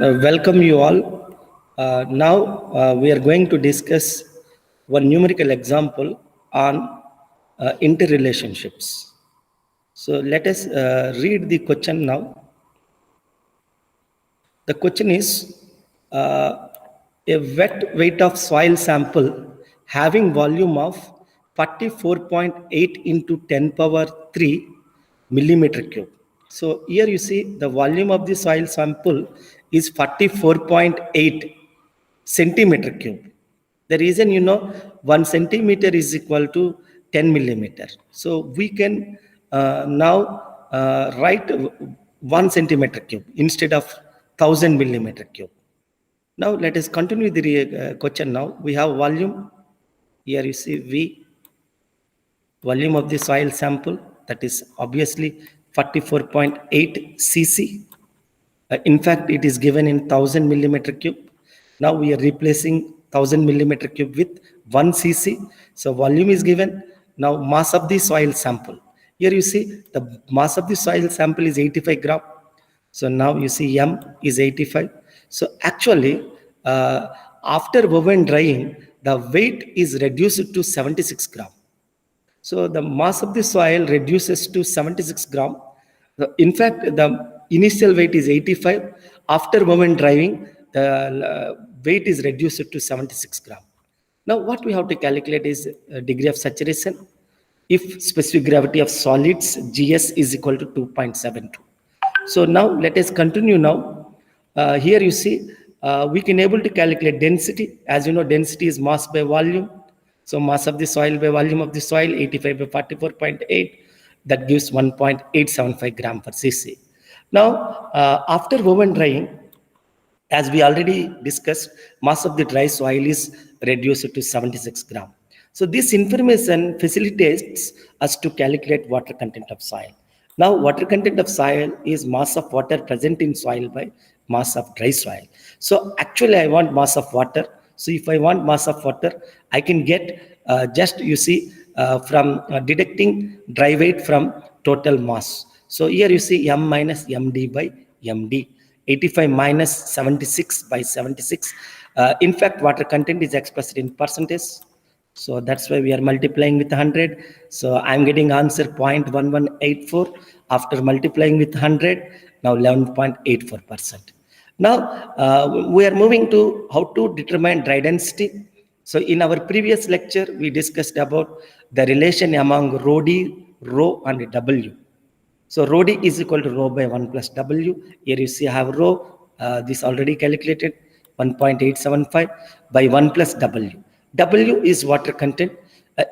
Welcome you all. Now we are going to discuss one numerical example on interrelationships. So let us read the question now. The question is a wet weight of soil sample having volume of 44.8 into 10 power 3 millimeter cube. So here you see the volume of the soil sample is 44.8 centimeter cube. The reason 1 centimeter is equal to 10 millimeter. So we can now write 1 centimeter cube instead of 1000 millimeter cube. Now let us continue the question. Now we have volume. Here you see V, volume of the soil sample, that is obviously 44.8 cc. In fact, it is given in 1000 millimeter cube. Now we are replacing 1000 millimeter cube with 1 cc. So volume is given. Now mass of the soil sample. Here you see the mass of the soil sample is 85 gram. So now you see M is 85. So actually, after woven drying, the weight is reduced to 76 gram. So the mass of the soil reduces to 76 gram. In fact, the initial weight is 85. After woven drying, the weight is reduced to 76 gram. Now what we have to calculate is degree of saturation. If specific gravity of solids GS is equal to 2.72. So now let us continue now. Here you see we can able to calculate density. As you know, density is mass by volume. So mass of the soil by volume of the soil, 85 by 44.8, that gives 1.875 gram per cc. Now after woven drying, as we already discussed, mass of the dry soil is reduced to 76 gram. So this information facilitates us to calculate water content of soil. Now water content of soil is mass of water present in soil by mass of dry soil. So actually I want mass of water. So if I want mass of water, I can get just you see from deducting dry weight from total mass. So here you see M minus MD by MD. 85 minus 76 by 76. In fact, water content is expressed in percentage. So that's why we are multiplying with 100. So I'm getting answer 0.1184 after multiplying with 100. Now 11.84%. Now we are moving to how to determine dry density. So in our previous lecture, we discussed about the relation among rho D, rho and W. So rho D is equal to rho by 1 plus W. Here you see I have rho, this already calculated, 1.875 by 1 plus W. W is water content.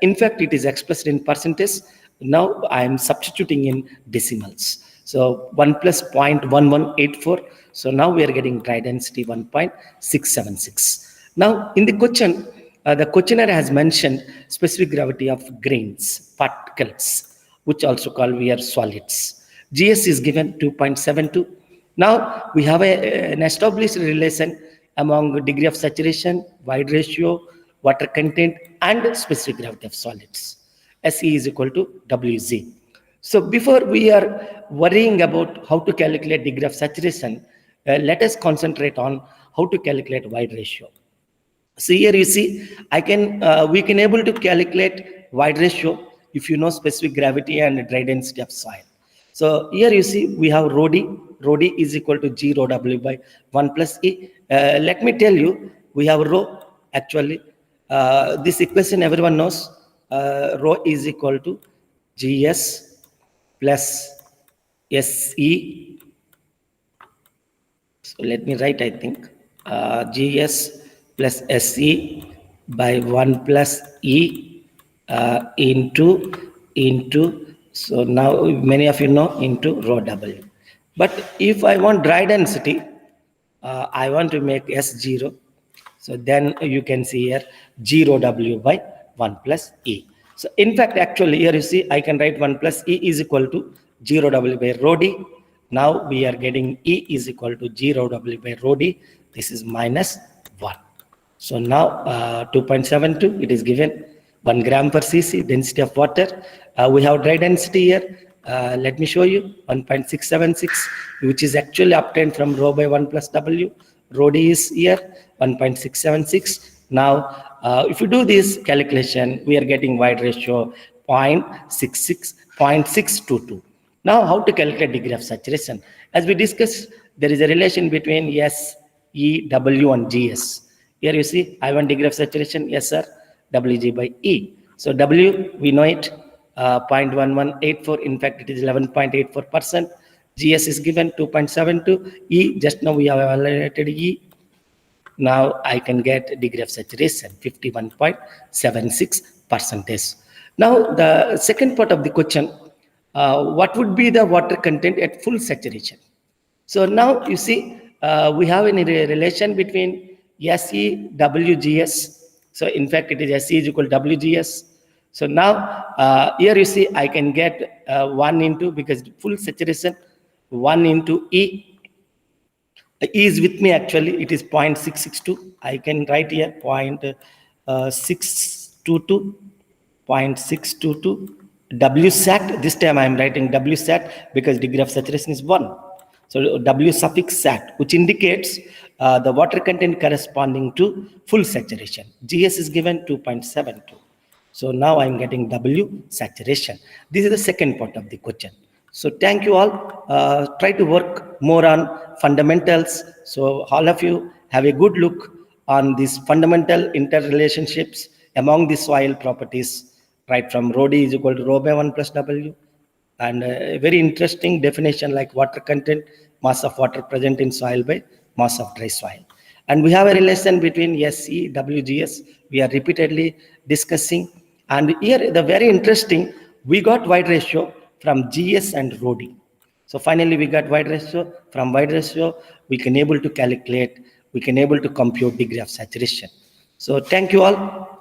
In fact, it is expressed in percentage. Now I am substituting in decimals. So 1 plus 0.1184. So now we are getting dry density 1.676. Now in the question, the questionnaire has mentioned specific gravity of grains, particles, which also called we are solids. GS is given 2.72. Now we have an established relation among degree of saturation, wide ratio, water content, and specific gravity of solids. SE is equal to WZ. So before we are worrying about how to calculate degree of saturation, let us concentrate on how to calculate wide ratio. So here you see, we can able to calculate wide ratio if you know specific gravity and dry density of soil. So here you see we have rho D. Rho D is equal to G rho W by 1 plus E. Let me tell you, we have rho actually. This equation everyone knows. Rho is equal to GS plus SE. So let me write, I think, GS plus SE by 1 plus E into, so now many of you know, into rho W. But if I want dry density, I want to make S0. So then you can see here G rho W by 1 plus E. So in fact, actually here you see, I can write 1 plus E is equal to G rho W by rho D. Now we are getting E is equal to G rho W by rho D. This is minus 1. So now 2.72, it is given 1 gram per cc, density of water. We have dry density here. Let me show you 1.676, which is actually obtained from rho by 1 plus W. Rho D is here 1.676. Now, if you do this calculation, we are getting wide ratio 0.66, 0.622. Now, how to calculate degree of saturation? As we discussed, there is a relation between S, E, W, and GS. Here you see I1 degree of saturation, yes sir, WG by E. So W, we know it, 0.1184. In fact, it is 11.84%. GS is given 2.72. E, just now we have evaluated E. Now I can get degree of saturation 51.76%. Now the second part of the question, what would be the water content at full saturation? So now you see we have a relation between SE, WGS. So in fact it is SE is equal to WGS. So now here you see I can get 1 into, because full saturation, 1 into E. E is with me actually, it is 0.662. I can write here 0.622, 0.622. W sat, this time I am writing W sat because degree of saturation is 1. So W suffix sat, which indicates the water content corresponding to full saturation. GS is given 2.72. So now I'm getting W saturation. This is the second part of the question. So thank you all. Try to work more on fundamentals. So all of you have a good look on these fundamental interrelationships among the soil properties, right from rho D is equal to rho by 1 plus W. And a very interesting definition like water content, mass of water present in soil by mass of dry soil. And we have a relation between SE, WGS. We are repeatedly discussing. And here the very interesting, we got wide ratio from GS and rho D. So finally we got wide ratio. From wide ratio, we can able to calculate, we can able to compute degree of saturation. So thank you all.